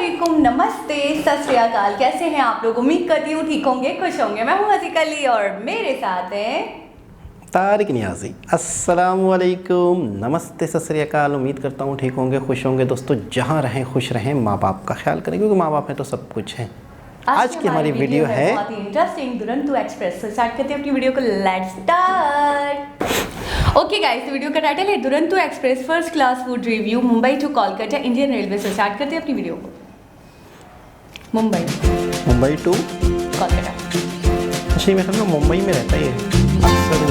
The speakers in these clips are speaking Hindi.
वालेकुम, नमस्ते, सत श्री अकाल। कैसे हैं आप लोग? उम्मीद करती हूँ ठीक होंगे, खुश होंगे। मैं हूँ हसीक अली और मेरे साथ हैं तारिक नियाज़ी। अस्सलामु अलैकुम, नमस्ते, सत श्री अकाल। उम्मीद करता हूँ ठीक होंगे, खुश होंगे। दोस्तों जहाँ रहें खुश रहें, माँ बाप का ख्याल करें क्योंकि माँ बाप हैं तो सब कुछ है। आज की हमारी वीडियो है बहुत ही इंटरेस्टिंग, दुरंतो एक्सप्रेस। तो स्टार्ट करते हैं अपनी वीडियो को। Let's start. Okay guys, video का टाइटल है Duronto express first class food review Mumbai to Kolkata Indian railway से। स्टार्ट करते हैं अपनी वीडियो को। मुंबई टू कोलकाता। अच्छा, मैं समझा मुंबई में रहता है अक्सर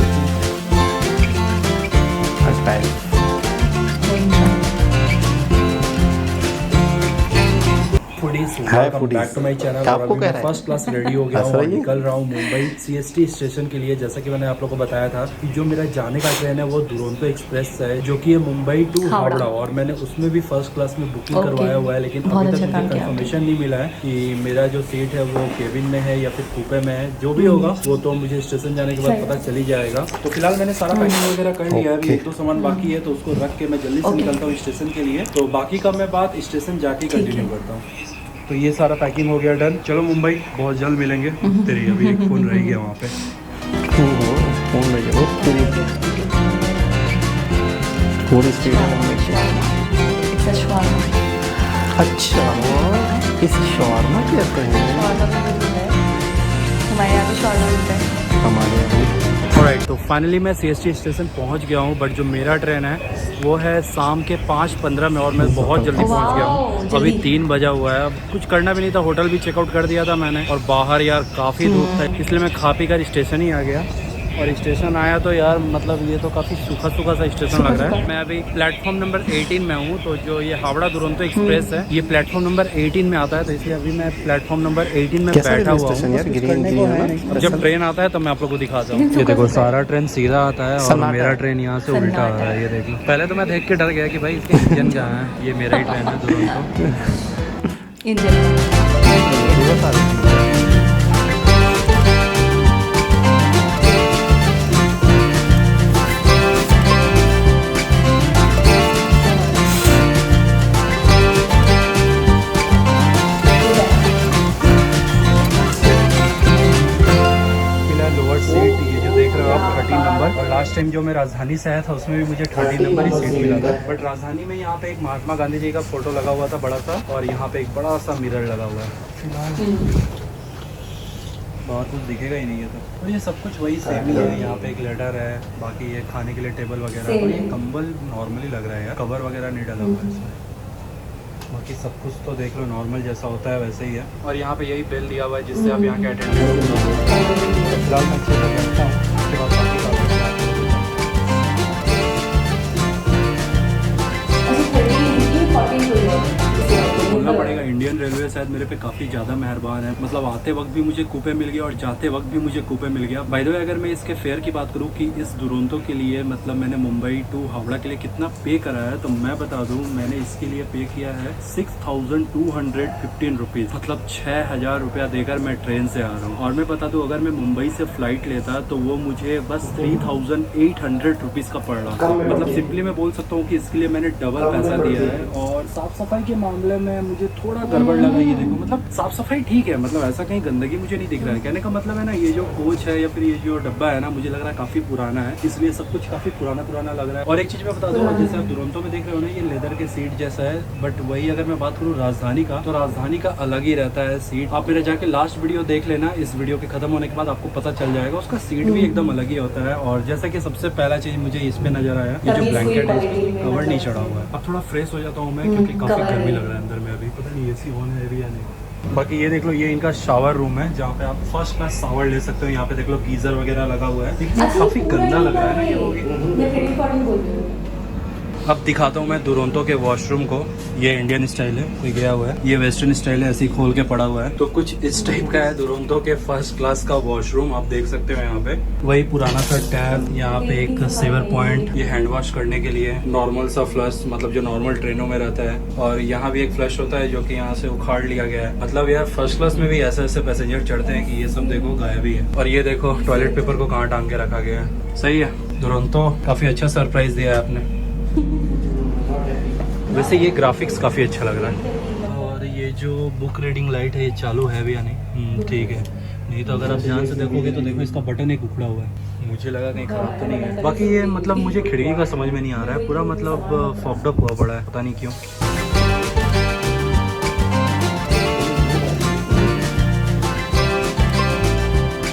आपको कह रहा है फर्स्ट क्लास रेडी हो गया हूँ और निकल रहा हूँ मुंबई सीएसटी स्टेशन के लिए। जैसा कि मैंने आप लोगों को बताया था कि जो मेरा जाने का ट्रेन है वो दुरंतो एक्सप्रेस है, जो कि है मुंबई टू हावड़ा, और मैंने उसमें भी फर्स्ट क्लास में बुकिंग करवाया हुआ है। लेकिन अभी तक मुझे कंफर्मेशन नहीं मिला है कि मेरा जो सीट है वो केबिन में है या फिर कूपे में है। जो भी होगा वो तो मुझे स्टेशन जाने के बाद पता चली जाएगा। तो फिलहाल मैंने सारा पैकिंग वगैरह कर लिया है। एक दो सामान बाकी है तो उसको रख के मैं जल्दी से निकलता हूँ स्टेशन के लिए। तो बाकी का मैं बात स्टेशन जाके कंटिन्यू करता हूँ। तो ये सारा पैकिंग हो गया, डन। चलो मुंबई बहुत जल्द मिलेंगे। तेरी अभी एक फ़ोन रह गया वहाँ पे। अच्छा, इस शॉर्मा कहते हैं हमारे यहाँ भी शॉर्मा मिलता है। हमारे यहाँ। ऑलराइट, तो फाइनली मैं सीएसटी स्टेशन पहुँच गया हूँ। बट जो मेरा ट्रेन है वो है शाम के 5:15 में और मैं बहुत जल्दी पहुँच गया हूँ। अभी 3 बजा हुआ है। अब कुछ करना भी नहीं था, होटल भी चेकआउट कर दिया था मैंने। और बाहर यार काफ़ी धूप था, इसलिए मैं खा पी कर स्टेशन ही आ गया। और स्टेशन आया तो यार मतलब ये तो काफ़ी सूखा सूखा सा स्टेशन लग रहा है। मैं अभी प्लेटफॉर्म नंबर 18 में हूँ। तो जो ये हावड़ा दुरंतो एक्सप्रेस है ये प्लेटफॉर्म नंबर 18 में आता है। तो इसलिए अभी मैं प्लेटफॉर्म नंबर 18 में बैठा हुआ हूँ। जब ट्रेन आता है तो मैं आप लोगों को दिखाता हूँ। ये देखो सारा ट्रेन सीधा आता है और मेरा ट्रेन यहाँ से उल्टा आ रहा है। ये देखो, पहले तो मैं देख के डर गया कि भाई इसके इंजन कहाँ है। ये मेरा ही ट्रेन है दुरंतो इंजन। और लास्ट टाइम जो मैं राजधानी से आया था उसमें भी मुझे 30 नंबर ही सीट मिला था। बट राजधानी में यहाँ पे एक महात्मा गांधी जी का फोटो लगा हुआ था बड़ा सा, और यहाँ पे एक बड़ा सा मिरर लगा हुआ है। फिलहाल बाहर कुछ दिखेगा ही नहीं है। तो ये सब कुछ वही सेम ही है। यहाँ पे एक लेटर है, बाकी ये खाने के लिए टेबल वगैरह। और ये कंबल नॉर्मली लग रहा है यार, कवर वगैरह नहीं डाला हुआ है इसमें। बाकी सब कुछ तो देख लो नॉर्मल जैसा होता है वैसे ही है। और यहाँ पे यही बेल दिया हुआ है जिससे आप यहाँ के अटेंडेंस। फिलहाल मैं अच्छे से करता हूँ, उसके बाद बाकी बोलना पड़ेगा। इंडियन रेलवे शायद मेरे पे काफ़ी ज़्यादा मेहरबान है। मतलब आते वक्त भी मुझे कूपे मिल गया और जाते वक्त भी मुझे कूपे मिल गया। बाय द वे, अगर मैं इसके फेयर की बात करूँ कि इस दुरंतो के लिए मतलब मैंने मुंबई टू हावड़ा के लिए कितना पे करा है, तो मैं बता दूँ मैंने इसके लिए पे किया है 6,215 रुपीज़। मतलब 6,000 रुपया देकर मैं ट्रेन से आ रहा हूँ। और मैं बता दूँ अगर मैं मुंबई से फ्लाइट लेता तो वो मुझे बस 3,800 रुपीज़ का पड़ रहा। मतलब सिंपली मैं बोल सकता हूँ कि इसके लिए मैंने डबल पैसा दिया है। और साफ़ सफाई के मामले में मुझे थोड़ा गड़बड़ लगा। ये देखो, मतलब साफ सफाई ठीक है, मतलब ऐसा कहीं गंदगी मुझे नहीं दिख रहा है। कहने का मतलब है ना, ये जो कोच है या फिर ये जो डब्बा है ना, मुझे लग रहा है काफी पुराना है, इसलिए सब कुछ काफी पुराना पुराना लग रहा है। और एक चीज मैं बता दूं, जैसे आप दुरंतो में देख रहे हो ना, ये लेदर के सीट जैसा है। बट वही अगर मैं बात करूँ राजधानी का, तो राजधानी का अलग ही रहता है सीट। आप मेरा जाके लास्ट वीडियो देख लेना, इस वीडियो के खत्म होने के बाद आपको पता चल जाएगा। उसका सीट भी एकदम अलग ही होता है। और जैसा कि सबसे पहला चीज मुझे इसमें नजर आया, ये जो ब्लैंकेट है कवर नहीं चढ़ा हुआ है। अब थोड़ा फ्रेश हो जाता हूँ मैं, क्योंकि काफी गर्मी लग रहा है अंदर में। अभी पता नहीं एसी ऑन है या नहीं। बाकी ये देख लो, ये इनका शावर रूम है जहाँ पे आप फर्स्ट क्लास शावर ले सकते हो। यहाँ पे देख लो गीजर वगैरह लगा हुआ है, लेकिन काफी गंदा लग रहा है ना ये होगी। अब दिखाता हूँ मैं दुरंतो के वॉशरूम को। ये इंडियन स्टाइल है, कोई गया हुआ है। ये वेस्टर्न स्टाइल है, ऐसे ही खोल के पड़ा हुआ है। तो कुछ इस टाइप का है दुरंतो के फर्स्ट क्लास का वॉशरूम। आप देख सकते हो यहाँ पे वही पुराना सा टैप, यहाँ पे एक सेवर पॉइंट, ये हैंड वॉश करने के लिए, नॉर्मल सा फ्लश, मतलब जो नॉर्मल ट्रेनों में रहता है। और यहाँ भी एक फ्लश होता है जो कि यहाँ से उखाड़ लिया गया है। मतलब यार फर्स्ट क्लास में भी ऐसे ऐसे पैसेंजर चढ़ते हैं कि ये सब देखो गायब ही है। और ये देखो टॉयलेट पेपर को कहाँ टांग के रखा गया है। सही है, दुरंतो काफी अच्छा सरप्राइज दिया है आपने। वैसे ये ग्राफिक्स काफ़ी अच्छा लग रहा है। और ये जो बुक रीडिंग लाइट है ये चालू है भी या नहीं? ठीक है। नहीं तो अगर आप ध्यान से देखोगे तो देखो इसका बटन एक उखड़ा हुआ है, मुझे लगा कहीं ख़राब तो नहीं है। बाकी ये मतलब मुझे खिड़की का समझ में नहीं आ रहा है, पूरा मतलब फॉक्ड अप हुआ पड़ा है, पता नहीं क्यों।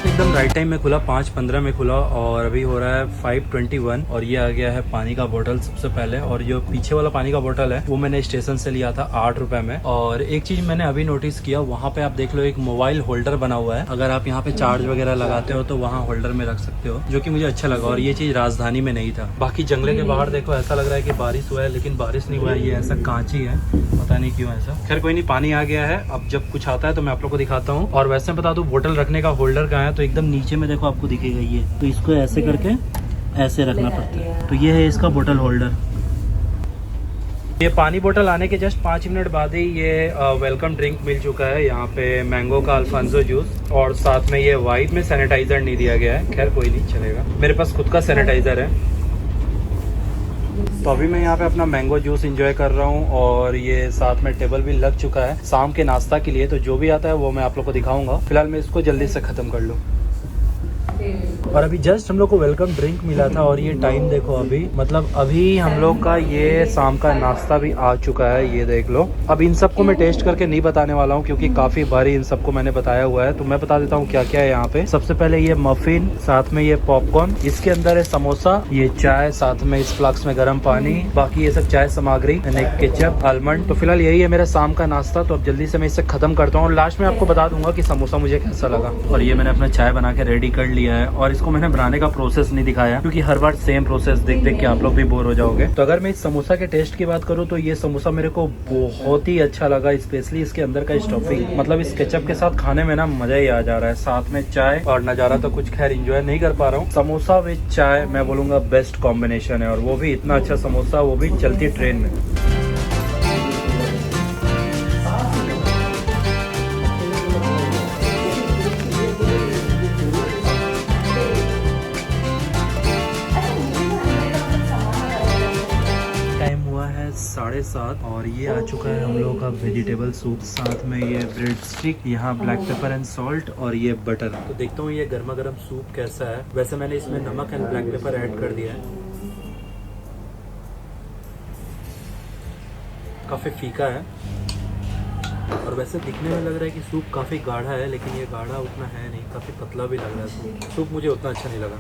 एकदम राइट टाइम में खुला, 5:15 में खुला और अभी हो रहा है 5:21 और ये आ गया है पानी का बोतल सबसे पहले। और जो पीछे वाला पानी का बोतल है वो मैंने स्टेशन से लिया था 8 रुपए में। और एक चीज मैंने अभी नोटिस किया, वहाँ पे आप देख लो एक मोबाइल होल्डर बना हुआ है, अगर आप यहाँ पे चार्ज वगैरह लगाते हो तो वहाँ होल्डर में रख सकते हो, जो कि मुझे अच्छा लगा। और ये चीज राजधानी में नहीं था। बाकी जंगले के बाहर देखो ऐसा लग रहा है कि बारिश हुआ है, लेकिन बारिश नहीं हुआ है, ये ऐसा कांच ही है, पता नहीं क्यों ऐसा। खैर कोई नहीं, पानी आ गया है। अब जब कुछ आता है तो मैं आप लोग को दिखाता हूँ। और वैसे बता दूं बोतल रखने का होल्डर कहाँ है, तो एकदम नीचे में देखो आपको दिखेगा ये, तो इसको ऐसे करके ऐसे रखना पड़ता है। तो ये है इसका बोतल होल्डर। ये पानी बोतल आने के जस्ट 5 मिनट बाद ही ये वेलकम ड्रिंक मिल चुका है। यहाँ पे मैंगो का अल्फांसो जूस और साथ में ये वाइट में सैनिटाइजर नहीं दिया गया है। खैर कोई नहीं, चलेगा, मेरे पास खुद का सैनिटाइजर है। तो अभी मैं यहाँ पे अपना मैंगो जूस एंजॉय कर रहा हूँ और ये साथ में टेबल भी लग चुका है शाम के नाश्ता के लिए। तो जो भी आता है वो मैं आप लोग को दिखाऊंगा। फिलहाल मैं इसको जल्दी से ख़त्म कर लूँ। और अभी जस्ट हम लोग को वेलकम ड्रिंक मिला था और ये टाइम देखो अभी, मतलब अभी हम लोग का ये शाम का नाश्ता भी आ चुका है, ये देख लो। अब इन सबको मैं टेस्ट करके नहीं बताने वाला हूँ क्योंकि काफ़ी बारी इन सबको मैंने बताया हुआ है। तो मैं बता देता हूँ क्या क्या है यहाँ पे। सबसे पहले ये मफिन, साथ में ये पॉपकॉर्न, इसके अंदर है समोसा, ये चाय, साथ में इस फ्लास्क में गर्म पानी, बाकी ये सब चाय सामग्री, केचप, आलमंड। तो फिलहाल यही है मेरा शाम का नाश्ता। तो अब जल्दी से मैं इसे खत्म करता हूँ और लास्ट में आपको बता दूंगा कि समोसा मुझे कैसा लगा। और ये मैंने अपना चाय बना के रेडी कर लिया है और इसको मैंने बनाने का प्रोसेस नहीं दिखाया क्योंकि हर बार सेम प्रोसेस देख देख के आप लोग भी बोर हो जाओगे। तो अगर मैं इस समोसा के टेस्ट की बात करूँ तो ये समोसा मेरे को बहुत ही अच्छा लगा, स्पेशली इसके अंदर का स्टफिंग, मतलब इस केचप के साथ खाने में ना मजा ही आ जा रहा है। साथ में चाय और नज़ारा तो कुछ खैर एंजॉय नहीं कर पा रहा हूँ। समोसा विद चाय मैं बोलूँगा बेस्ट कॉम्बिनेशन है और वो भी इतना अच्छा समोसा, वो भी चलती ट्रेन में। टाइम हुआ है 7:30 और ये आ चुका है हम लोगों का वेजिटेबल सूप, साथ में ये ब्रेड स्टिक, यहाँ ब्लैक पेपर एंड सॉल्ट और ये बटर। तो देखता हूँ ये गर्मा गर्म सूप कैसा है। वैसे मैंने इसमें नमक एंड ब्लैक पेपर ऐड कर दिया है। काफ़ी फीका है और वैसे दिखने में लग रहा है कि सूप काफ़ी गाढ़ा है, लेकिन ये गाढ़ा उतना है नहीं, काफ़ी पतला भी लग रहा है सूप मुझे उतना अच्छा नहीं लगा।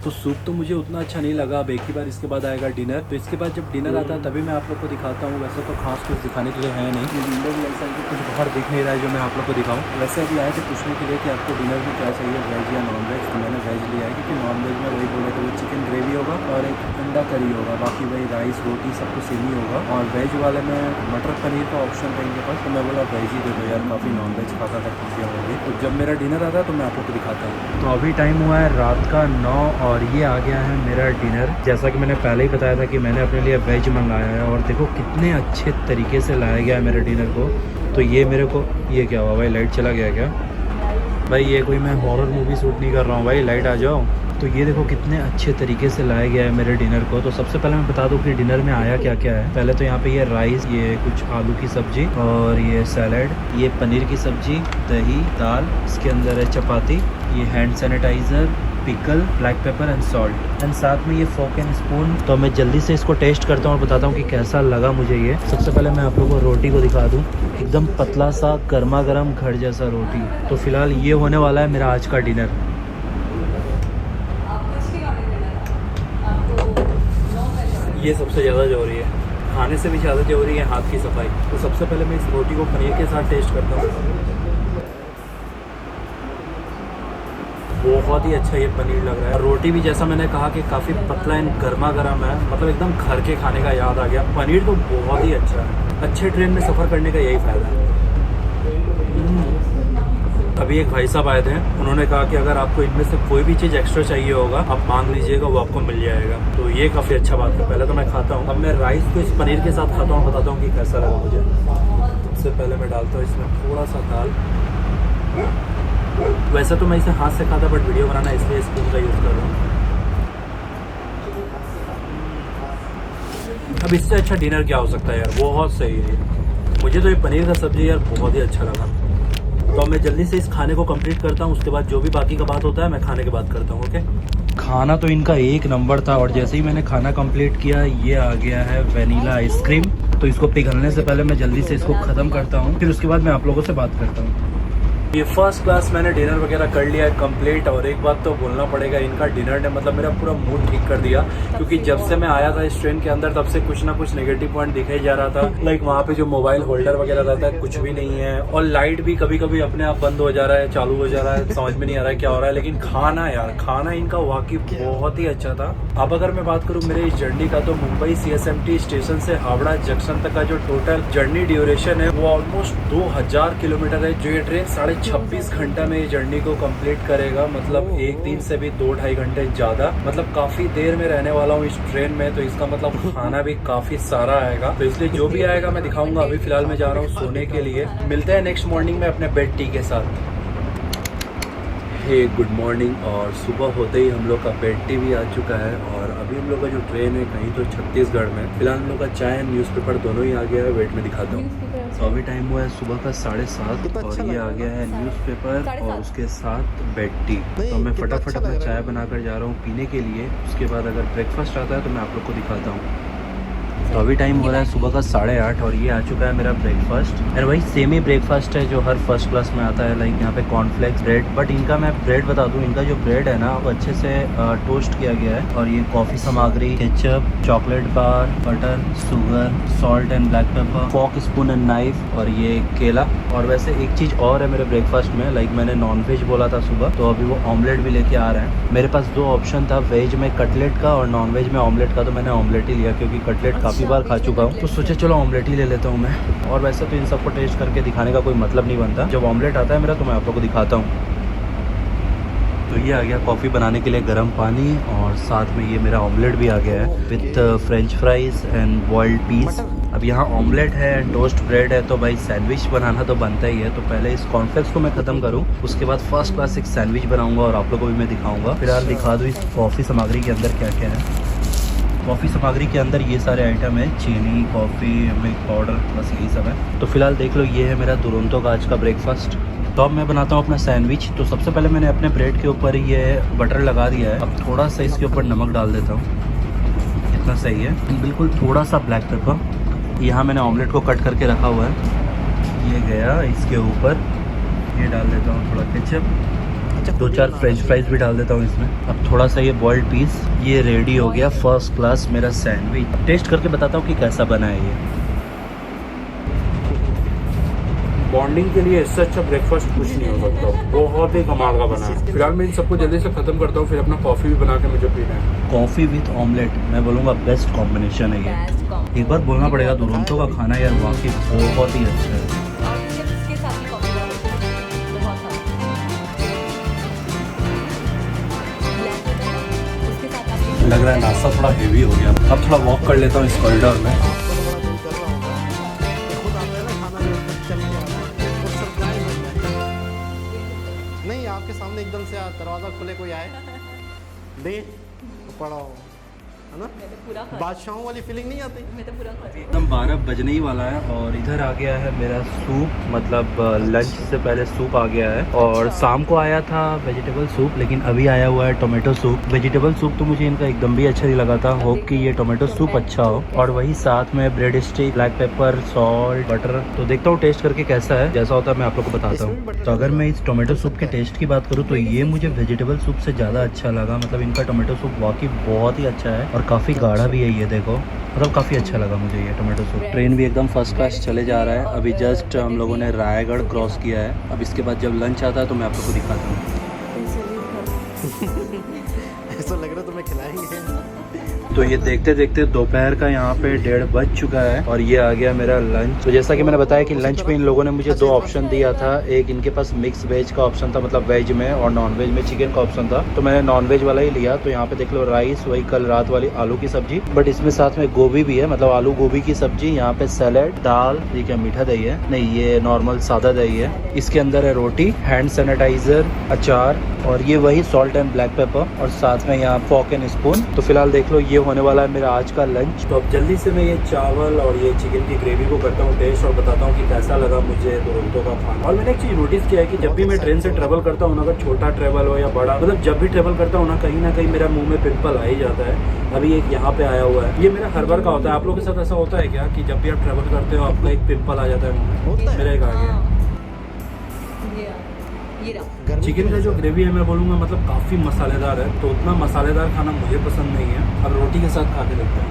तो सूप तो मुझे उतना अच्छा नहीं लगा। अब एक ही बार इसके बाद आएगा डिनर, तो इसके बाद जब डिनर आता है तभी मैं आप लोग को दिखाता हूँ। वैसे तो खास कुछ दिखाने के लिए है नहीं, विंडो भी ऐसा है कि कुछ बाहर दिख नहीं रहा है जो मैं आप लोग को दिखाऊँ। वैसे अभी आए थे पूछने के लिए कि आपको डिनर में क्या चाहिए, वेज या नॉन वेज। तो मैंने वेज लिया है क्योंकि नॉन वेज में वही बोले तो वो चिकन ग्रेवी होगा और एक अंडा करी होगा, बाकी वही राइस रोटी सब कुछ सेम ही होगा। और वेज वाले में मटर पनीर का ऑप्शन था इनके पास, तो मैं बोला वेज ही दे दो यार, काफ़ी नॉन वेज खाता था खुशियाँ होगी। तो जब मेरा डिनर आता है तो मैं आप लोग को दिखाता हूँ। तो अभी टाइम हुआ है रात का 9 और ये आ गया है मेरा डिनर। जैसा कि मैंने पहले ही बताया था कि मैंने अपने लिए वेज मंगाया है और देखो कितने अच्छे तरीके से लाया गया है मेरे डिनर को। तो ये मेरे को, ये क्या हुआ भाई, लाइट चला गया क्या भाई? ये कोई मैं हॉरर मूवी शूट नहीं कर रहा हूँ भाई, लाइट आ जाओ। तो ये देखो कितने अच्छे तरीके से लाया गया है मेरे डिनर को। तो सबसे पहले मैं बता दूं कि डिनर में आया क्या क्या है। पहले तो यहाँ पे ये राइस, ये कुछ आलू की सब्जी और ये सैलड, ये पनीर की सब्जी, दही, दाल, इसके अंदर है चपाती, ये hand sanitiser, pickle, black pepper and salt and साथ में ये फोक एंड स्पून। तो मैं जल्दी से इसको टेस्ट करता हूँ और बताता हूँ कि कैसा लगा मुझे ये। सबसे पहले मैं आप लोगों को रोटी को दिखा दूँ, एकदम पतला सा गर्मा गर्म घर जैसा रोटी। तो फिलहाल ये होने वाला है मेरा आज का डिनर। ये सबसे ज़्यादा जरूरी है, खाने से भी ज़्यादा जरूरी है हाथ की सफाई। तो सबसे पहले मैं इस रोटी को पनीर के साथ टेस्ट करता हूँ। बहुत ही अच्छा ये पनीर लग रहा है। रोटी भी जैसा मैंने कहा कि काफ़ी पतला एंड गर्मा गर्म है, मतलब एकदम घर के खाने का याद आ गया। पनीर तो बहुत ही अच्छा है। अच्छे ट्रेन में सफ़र करने का यही फ़ायदा है। अभी एक भाई साहब आए थे, उन्होंने कहा कि अगर आपको इनमें से कोई भी चीज़ एक्स्ट्रा चाहिए होगा आप मांग लीजिएगा, वो आपको मिल जाएगा। तो ये काफ़ी अच्छा बात है। पहले तो मैं खाता हूँ, अब मैं राइस को इस पनीर के साथ खाता हूँ, बताता हूँ कि कैसा लगा मुझे। सबसे पहले मैं डालता हूँ इसमें थोड़ा सा दाल। वैसे तो मैं इसे हाथ से खाता, बट वीडियो बनाना इसलिए स्पून का यूज़ कर रहा हूँ। अब इससे अच्छा डिनर क्या हो सकता है यार, बहुत सही है। मुझे तो ये पनीर का सब्जी यार बहुत ही अच्छा लगा। तो मैं जल्दी से इस खाने को कंप्लीट करता हूँ, उसके बाद जो भी बाकी का बात होता है मैं खाने के बाद करता हूँ। ओके। खाना तो इनका एक नंबर था और जैसे ही मैंने खाना कंप्लीट किया ये आ गया है वेनिला आइसक्रीम। तो इसको पिघलने से पहले मैं जल्दी से इसको ख़त्म करता हूँ, फिर उसके बाद मैं आप लोगों से बात करता हूँ। ये फर्स्ट क्लास मैंने डिनर वगैरह कर लिया है कंप्लीट। और एक बात तो बोलना पड़ेगा, इनका डिनर ने मतलब मेरा पूरा मूड ठीक कर दिया, क्योंकि जब से मैं आया था इस ट्रेन के अंदर तब से कुछ ना कुछ नेगेटिव पॉइंट दिखाई जा रहा था। लाइक वहाँ पे जो मोबाइल होल्डर वगैरह रहता है कुछ भी नहीं है, और लाइट भी कभी कभी अपने आप बंद हो जा रहा है, चालू हो जा रहा है, समझ में नहीं आ रहा है क्या हो रहा है। लेकिन खाना यार, खाना इनका वाकई बहुत ही अच्छा था। अब अगर मैं बात करूँ मेरे इस जर्नी का, तो मुंबई CSMT स्टेशन से हावड़ा जंक्शन तक का जो टोटल जर्नी ड्यूरेशन है वो ऑलमोस्ट 2000 किलोमीटर है, जो ये ट्रेन 26.5 घंटा में ये जर्नी को कंप्लीट करेगा। मतलब एक दिन से भी 2-2.5 घंटे ज्यादा, मतलब काफी देर में रहने वाला हूँ इस ट्रेन में। तो इसका मतलब खाना भी काफी सारा आएगा, तो इसलिए जो भी आएगा मैं दिखाऊंगा। अभी फिलहाल मैं जा रहा हूँ सोने के लिए। मिलते हैं नेक्स्ट मॉर्निंग में अपने बेड टी के साथ। हे गुड मॉर्निंग। और सुबह होते ही हम लोग का बेड टी भी आ चुका है, और अभी हम लोग का जो ट्रेन है कहीं तो छत्तीसगढ़ में। फिलहाल हम लोग का चाय न्यूज़पेपर दोनों ही आ गया है। वेट में दिखाता हूँ। तो अभी टाइम हुआ है सुबह का 7:30 और ये आ गया है न्यूज़पेपर और उसके साथ बेड टी। तो मैं फटाफट अपना चाय बनाकर जा रहा हूँ पीने के लिए। उसके बाद अगर ब्रेकफास्ट आता है तो मैं आप लोग को दिखाता हूँ। तो अभी टाइम हो रहा है सुबह का 8:30 और ये आ चुका है मेरा ब्रेकफास्ट। और वही सेम ही ब्रेकफास्ट है जो हर फर्स्ट क्लास में आता है। लाइक यहाँ पे कॉर्नफ्लेक्स, ब्रेड। बट इनका मैं ब्रेड बता दूँ, इनका जो ब्रेड है ना वो अच्छे से टोस्ट किया गया है। और ये कॉफ़ी सामग्री, ketchup, chocolate bar, butter, sugar, salt and black pepper, fork, spoon and knife, और ये केला। और वैसे एक चीज़ और है मेरे ब्रेकफास्ट में, लाइक मैंने नॉन-वेज बोला था सुबह, तो अभी वो ऑमलेट भी लेके आ रहे हैं। मेरे पास 2 ऑप्शन था, वेज में कटलेट का और नॉन-वेज में ऑमलेट का। तो मैंने ऑमलेट ही लिया क्योंकि कटलेट काफ़ी बार खा चुका हूँ, तो सोचे चलो ऑमलेट ही ले लेता हूँ मैं। और वैसे तो इन सबको टेस्ट करके दिखाने का कोई मतलब नहीं बनता। जब ऑमलेट आता है मेरा तो मैं आप लोगों को दिखाता हूँ। तो ये आ गया कॉफ़ी बनाने के लिए गर्म पानी, और साथ में ये मेरा ऑमलेट भी आ गया है with french fries and boiled piece. अब यहाँ ऑमलेट है, टोस्ट ब्रेड है, तो भाई सैंडविच बनाना तो बनता ही है। तो पहले इस कॉर्नफ्लेक्स को मैं ख़त्म करूँ, उसके बाद फर्स्ट क्लास एक सैंडविच बनाऊँगा और आप लोगों को भी मैं दिखाऊँगा। फिलहाल दिखा दूँ इस कॉफ़ी सामग्री के अंदर क्या क्या है। कॉफ़ी सामग्री के अंदर ये सारे आइटम है, चीनी, कॉफ़ी, मिल्क पाउडर, बस यही सब है। तो फिलहाल देख लो, ये है मेरा दुरंतो का आज का ब्रेकफास्ट। तो अब मैं बनाता हूँ अपना सैंडविच। तो सबसे पहले मैंने अपने ब्रेड के ऊपर ये बटर लगा दिया है। अब थोड़ा सा इसके ऊपर नमक डाल देता हूँ, इतना सही है। बिल्कुल थोड़ा सा ब्लैक पेपर। यहाँ मैंने ऑमलेट को कट करके रखा हुआ है, ये गया इसके ऊपर। ये डाल देता हूँ थोड़ा केचप, 2-4 फ्रेंच फ्राइज भी डाल देता हूँ इसमें। अब थोड़ा सा ये बॉइल्ड पीस। ये रेडी हो गया फर्स्ट क्लास मेरा सैंडविच। टेस्ट करके बताता हूँ कि कैसा बना है ये। बॉन्डिंग के लिए इससे अच्छा ब्रेकफास्ट कुछ नहीं हो सकता, बहुत ही कमाल का बना है। फिलहाल मैं इन सबको जल्दी से खत्म करता हूँ, फिर अपना कॉफ़ी भी बना के मुझे पीना है। कॉफ़ी विथ ऑमलेट, मैं बोलूँगा बेस्ट कॉम्बिनेशन है ये। एक बार बोलना पड़ेगा, दुरंतो का खाना यार वाकई बहुत ही अच्छा है। लग रहा है नाश्ता थोड़ा हेवी हो गया। अब थोड़ा वॉक कर लेता हूँ इस कॉरिडोर में। नहीं, आपके सामने एकदम से दरवाज़ा खुले कोई आए दे पड़ा हो, है ना? बादशाहों वाली फीलिंग नहीं आती। एकदम 12 बजने ही वाला है और इधर आ गया है मेरा सूप। मतलब लंच से पहले सूप आ गया है। और शाम को आया था वेजिटेबल सूप, लेकिन अभी आया हुआ है टोमेटो सूप। वेजिटेबल सूप तो मुझे इनका एकदम भी अच्छा नहीं लगा था। होप कि ये टोमेटो सूप अच्छा हो। और वही साथ में bread stick, black pepper, salt, butter. तो देखता हूँ टेस्ट करके कैसा है। जैसा होता है मैं आप लोग को बताता हूँ। तो अगर मैं इस टोमेटो सूप के टेस्ट की बात करूँ तो ये मुझे वेजिटेबल सूप से ज़्यादा अच्छा लगा। मतलब इनका टोमेटो सूप वाकई बहुत ही अच्छा है और काफ़ी गाढ़ा भी है। ये देखो, मतलब काफ़ी अच्छा लगा मुझे ये टोमेटो सूप। ट्रेन भी एकदम फर्स्ट क्लास चले जा रहा है। अभी जस्ट हम लोगों ने रायगढ़ क्रॉस किया है। अब इसके बाद जब लंच आता है तो मैं आप लोग को दिखाता हूँ। ऐसा लग रहा है तुम्हें खिलाएंगे। तो ये देखते देखते दोपहर का यहाँ पे 1:30 बज चुका है और ये आ गया मेरा लंच। तो जैसा कि मैंने बताया कि लंच में इन लोगों ने मुझे 2 ऑप्शन दिया था। एक इनके पास मिक्स वेज का ऑप्शन था, मतलब वेज में, और नॉन वेज में चिकन का ऑप्शन था। तो मैंने नॉन वेज वाला ही लिया। तो यहाँ पे देख लो राइस, वही कल रात वाली आलू की सब्जी, बट इसमें साथ में गोभी भी है, मतलब आलू गोभी की सब्जी। यहाँ पे सैलेड, दाल, ये क्या मीठा दही है? नहीं, ये नॉर्मल सादा दही है। इसके अंदर है रोटी, हैंड सैनिटाइजर, अचार, और ये वही सॉल्ट एंड ब्लैक पेपर, और साथ में यहाँ फॉर्क एंड स्पून। तो फिलहाल देख लो, ये होने वाला है मेरा आज का लंच। तो अब जल्दी से मैं ये चावल और ये चिकन की ग्रेवी को करता हूँ टेस्ट और बताता हूँ कि कैसा लगा मुझे दुरंतो का खाना। और मैंने एक चीज़ नोटिस किया है कि जब भी मैं ट्रेन से ट्रेवल करता हूँ ना, अगर छोटा ट्रेवल हो या बड़ा, मतलब जब भी ट्रेवल करता हूँ ना, कहीं ना कहीं मेरा मुंह में पिंपल आ ही जाता है। अभी एक यहाँ पे आया हुआ है, ये मेरा हर बार का होता है। आप लोगों के साथ ऐसा होता है क्या कि जब भी आप ट्रेवल करते हो आपका एक पिंपल आ जाता है मुंह में? मेरा एक आ गया। चिकन का जो ग्रेवी है मैं बोलूँगा मतलब काफ़ी मसालेदार है, तो उतना मसालेदार खाना मुझे पसंद नहीं है। अब रोटी के साथ खा के देखते हैं।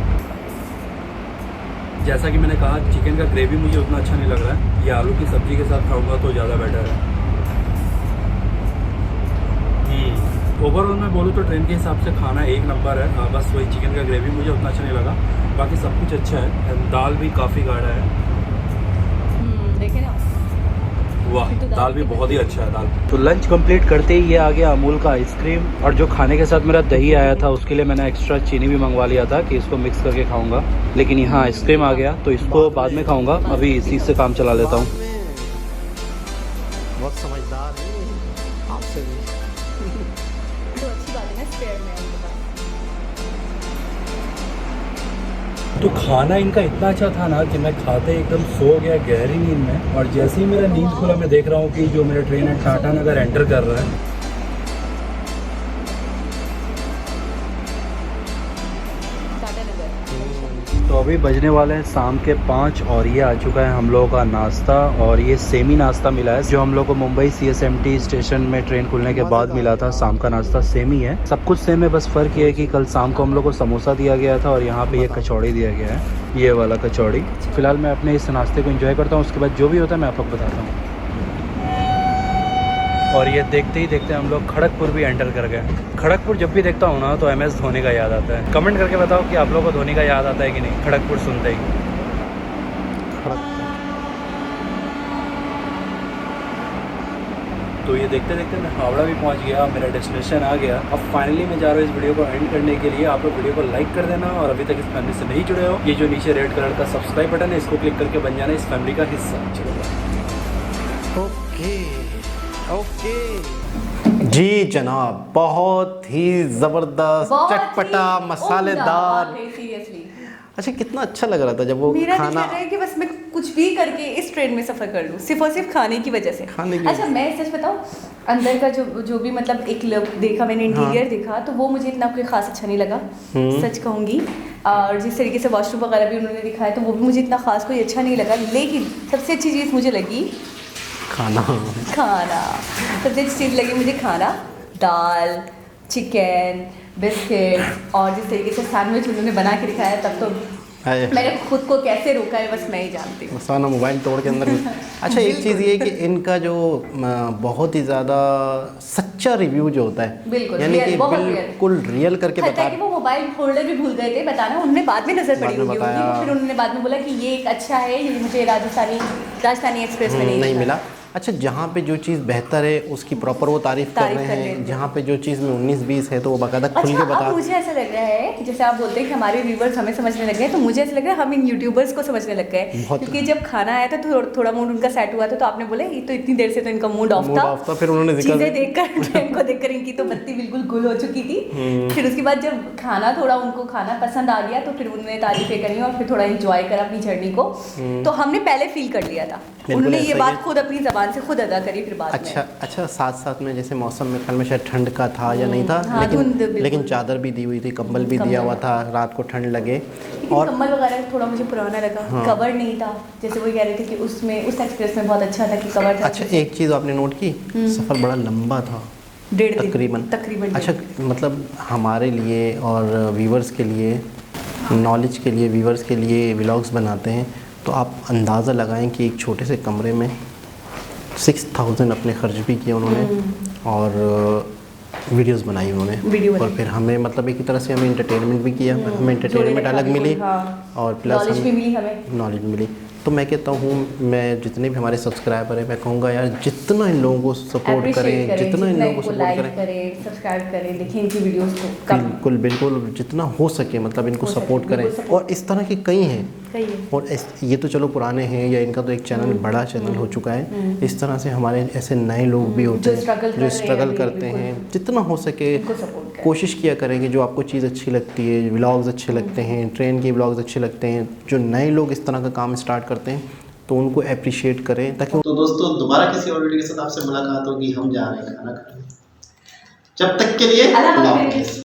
जैसा कि मैंने कहा, चिकन का ग्रेवी मुझे उतना अच्छा नहीं लग रहा है, ये आलू की सब्ज़ी के साथ खाऊंगा तो ज़्यादा बेटर है। ओवरऑल मैं बोलूँ तो ट्रेन के हिसाब से खाना एक नंबर है। बस वही चिकन का ग्रेवी मुझे उतना अच्छा नहीं लगा, बाकी सब कुछ अच्छा है। दाल भी काफ़ी गाढ़ा है, देखे ना, वाह दाल भी बहुत ही अच्छा है दाल। तो लंच कंप्लीट करते ही ये आ गया अमूल का आइसक्रीम, और जो खाने के साथ मेरा दही आया था उसके लिए मैंने एक्स्ट्रा चीनी भी मंगवा लिया था कि इसको मिक्स करके खाऊंगा, लेकिन यहाँ आइसक्रीम आ गया तो इसको बाद में खाऊंगा, अभी इसी से काम चला लेता हूँ। बहुत समझदार है आपसे भी। तो अच्छी बात है ना, स्पेयर में आपके पास। तो खाना इनका इतना अच्छा था ना कि मैं खाते एकदम सो गया गहरी नींद में, और जैसे ही मेरा नींद खुला मैं देख रहा हूँ कि जो मेरा ट्रेन है टाटा नगर एंटर कर रहा है। तो अभी बजने वाले हैं शाम के 5 और ये आ चुका है हम लोगों का नाश्ता, और ये सेमी नाश्ता मिला है जो हम लोग को मुंबई CSMT स्टेशन में ट्रेन खुलने के बाद मिला था। शाम का नाश्ता सेम ही है, सब कुछ सेम है, बस फ़र्क ये है कि कल शाम को हम लोग को समोसा दिया गया था और यहाँ पे ये कचौड़ी दिया गया है, ये वाला कचौड़ी। फिलहाल मैं अपने इस नाश्ते को एंजॉय करता हूँ, उसके बाद जो भी होता है मैं आप लोग बताता हूँ। और ये देखते ही देखते हम लोग खड़गपुर भी एंटर कर गए। खड़गपुर जब भी देखता हूँ ना तो MS धोनी का याद आता है। कमेंट करके बताओ कि आप लोगों को धोनी का याद आता है कि नहीं खड़गपुर सुनते ही। तो ये देखते देखते मैं हावड़ा भी पहुंच गया, मेरा डेस्टिनेशन आ गया। अब फाइनली मैं जा रहा हूँ इस वीडियो को एंड करने के लिए। आप लोग वीडियो को लाइक कर देना, और अभी तक इस फैमिली से नहीं जुड़े हो, ये जो नीचे रेड कलर का सब्सक्राइब बटन है इसको क्लिक करके बन जाना इस फैमिली का हिस्सा। चलो ओके जी जनाब, बहुत ही ज़बरदस्त, चटपटा, मसालेदार। सीरियसली अच्छा, कितना अच्छा लग रहा था जब वो मेरा खाना। दिल कर रहा है कि बस मैं कुछ भी करके इस ट्रेन में सफ़र कर लूँ, सिर्फ और सिर्फ खाने की वजह से। अच्छा मैं सच बताऊँ, अंदर का जो भी मतलब एक लुक देखा मैंने, इंटीरियर देखा, तो वो मुझे इतना कोई खास अच्छा नहीं लगा, सच कहूँगी। और जिस तरीके से वॉशरूम वगैरह भी उन्होंने दिखाया तो वो भी मुझे इतना खास कोई अच्छा नहीं लगा। लेकिन सबसे अच्छी चीज़ मुझे लगी खाना। सबसे अच्छी चीज़ लगी मुझे खाना, दाल, चिकन, बिस्किट, और जिस तरीके से सैंडविच उन्होंने बना के दिखाया, तब तो मैंने खुद को कैसे रोका है बस मैं ही जानती हूँ। साना मोबाइल तोड़ के अंदर अच्छा, एक चीज़ ये कि इनका जो बहुत ही ज़्यादा सच्चा रिव्यू जो होता है, बिल्कुल यानी कि बिल्कुल रियल करके बता। वो मोबाइल होल्डर भी भूल गए थे बताना, उन्होंने बाद में नजर पड़ी होगी, फिर उन्होंने बाद में बोला कि ये एक अच्छा है, ये मुझे राजधानी एक्सप्रेस में नहीं मिला। अच्छा, जहाँ पे जो चीज़ बेहतर है उसकी प्रॉपर वो तारीफ कर रहे हैं, जहाँ पे जो चीज़ में 19-20 है तो वो बाकायदा खुल के बता। मुझे ऐसा लग रहा है कि जैसे आप बोलते हैं कि हमारे व्यूवर्स हमें समझने लग गए, तो मुझे ऐसा लग रहा है हम इन यूट्यूबर्स को समझने लग गए, क्योंकि जब खाना आया था तो थोड़ा मूड उनका सेट हुआ था, तो आपने बोले ये तो इतनी देर से तो इनका मूड ऑफ था, फिर उन्होंने चीज़ें देखकर ट्रेन को देखकर इनकी तो बत्ती बिल्कुल गुल हो चुकी थी। फिर उसके बाद जब खाना थोड़ा उनको खाना पसंद आ गया तो फिर उन्होंने तारीफें करी और फिर थोड़ा इंजॉय करा अपनी जर्नी को, तो हमने पहले फील कर लिया था, उन्होंने ये बात खुद अपनी जबान से खुद अदा करी फिर बाद में। अच्छा, साथ साथ में जैसे मौसम में कल में शायद ठंड का था या नहीं था, लेकिन चादर भी दी हुई थी, कंबल भी दिया हुआ था, रात को ठंड लगे। और कंबल वगैरह थोड़ा मुझे पुराना लगा, कवर नहीं था, जैसे वो कह रहे थे कि उसमें उस एक्सप्रेस में बहुत अच्छा था कि कवर था। अच्छा, एक चीज़ आपने नोट की, सफ़र बड़ा लंबा था, तकरीबन। अच्छा, मतलब हमारे लिए और व्यूवर्स के लिए, नॉलेज के लिए, व्यूवर्स के लिए व्लॉग्स बनाते हैं, तो आप अंदाज़ा लगाएं कि एक छोटे से कमरे में 6000 अपने खर्च भी किए उन्होंने, और वीडियोस बनाई उन्होंने, और फिर हमें मतलब एक ही तरह से हमें इंटरटेनमेंट भी किया, हमें इंटरटेनमेंट अलग मिली, और प्लस हमें नॉलेज भी मिली। तो मैं कहता हूँ, मैं जितने भी हमारे सब्सक्राइबर हैं, मैं कहूँगा यार जितना इन लोगों को सपोर्ट करें, जितना इन लोगों को सपोर्ट करें, सब्सक्राइब करें, देखें इनकी वीडियोस को, बिल्कुल जितना हो सके मतलब इनको सपोर्ट करें। और इस तरह के कई हैं, और ये तो चलो पुराने हैं, या इनका तो एक चैनल बड़ा चैनल हो चुका है, इस तरह से हमारे ऐसे नए लोग भी होते हैं जो स्ट्रगल करते हैं, जितना हो सके कोशिश किया करें कि जो आपको चीज़ अच्छी लगती है, व्लॉग्स अच्छे लगते हैं, ट्रेन के व्लॉग्स अच्छे लगते हैं, जो नए लोग इस तरह का काम स्टार्ट करते हैं तो उनको अप्रिशिएट करें ताकि। तो दोस्तों दोबारा किसी और वीडियो के साथ आपसे मुलाकात होगी। हम जा रहे हैं खाना खाने, जब तक के लिए अल्लाह हाफ़िज़।